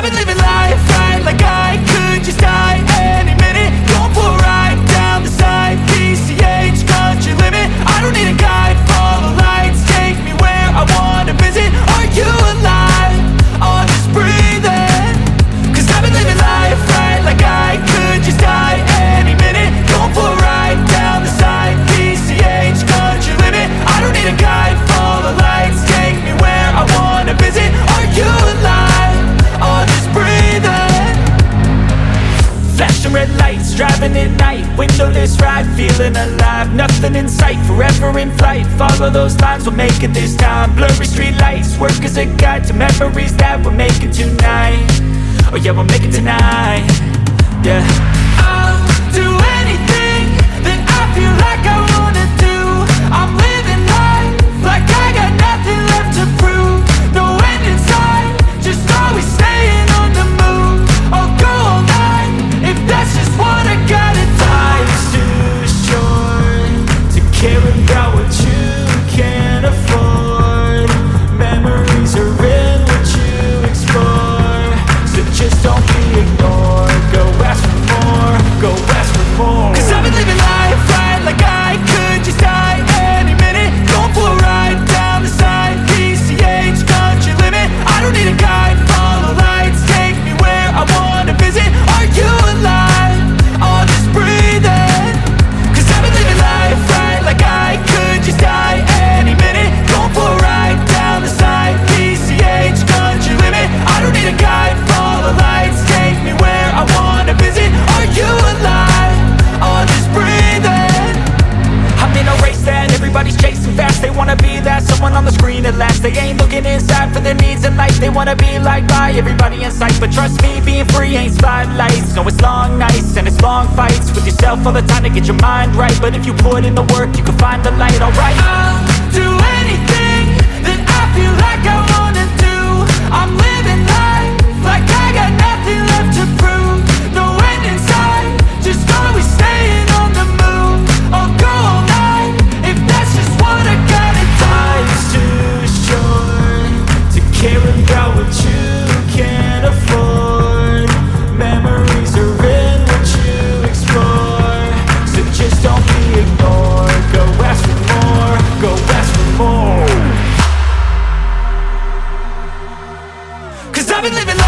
I've been living life right like I could just die any minute. Going for a ride down the side, PCH country limit. I don't need a guide, follow lights, take me where I wanna visit. Are you alive? Or just breathing? Cause I've been living life right like I could just die any minute. Going for a ride down the side, PCH country limit. I don't need a guide, follow lights, take me where I wanna visit. Are you alive? Or just breathing? Flashing red lights, driving at night, windowless ride, feeling alive. Nothing in sight, forever in flight. Follow those lines, we'll make it this time. Blurry street lights, work as a guide to memories that we're making tonight. Oh yeah, we'll make it tonight. Yeah. I'll do anything that I feel like I wanna do. I'm living life like I got nothing left to prove. No end in sight, just always staying on the move. I'll go all night if that's just what I gotta do. Life's too short to care about what you can't afford. Memories are in what you explore, so just don't be ignored. Go ask for more, go ask for more. Cause I've been living life right like I could just die any minute. Going for a ride down the side, PCH country limit. I don't need a guide, follow lights, take me where I wanna visit. Are you alive? Or just breathing? Cause I've been living life right like I could just die any minute. Going for a ride down the side, PCH country limit. I don't need a guide, follow lights, take me where I wanna visit. Are you alive? Or just breathing? I'm in a race that everybody's chasing fast. They wanna be that someone on the screen at last. They ain't looking inside for their needs in life. They wanna be liked by everybody in sight. But trust me, being free ain't spotlights. No, it's long nights and it's long fights with yourself all the time to get your mind right. But if you put in the work, you can find the light, alright. I'll do anything that I feel like I wanna do. I'm living life like I got nothing left to prove. No end in sight, just always staying on the move. I'll go all night if that's just what I gotta do. Life's too short to care about what you can't afford. Memories are in what you explore, so just don't be ignored. Go ask for more, go ask for more. Cause I've been living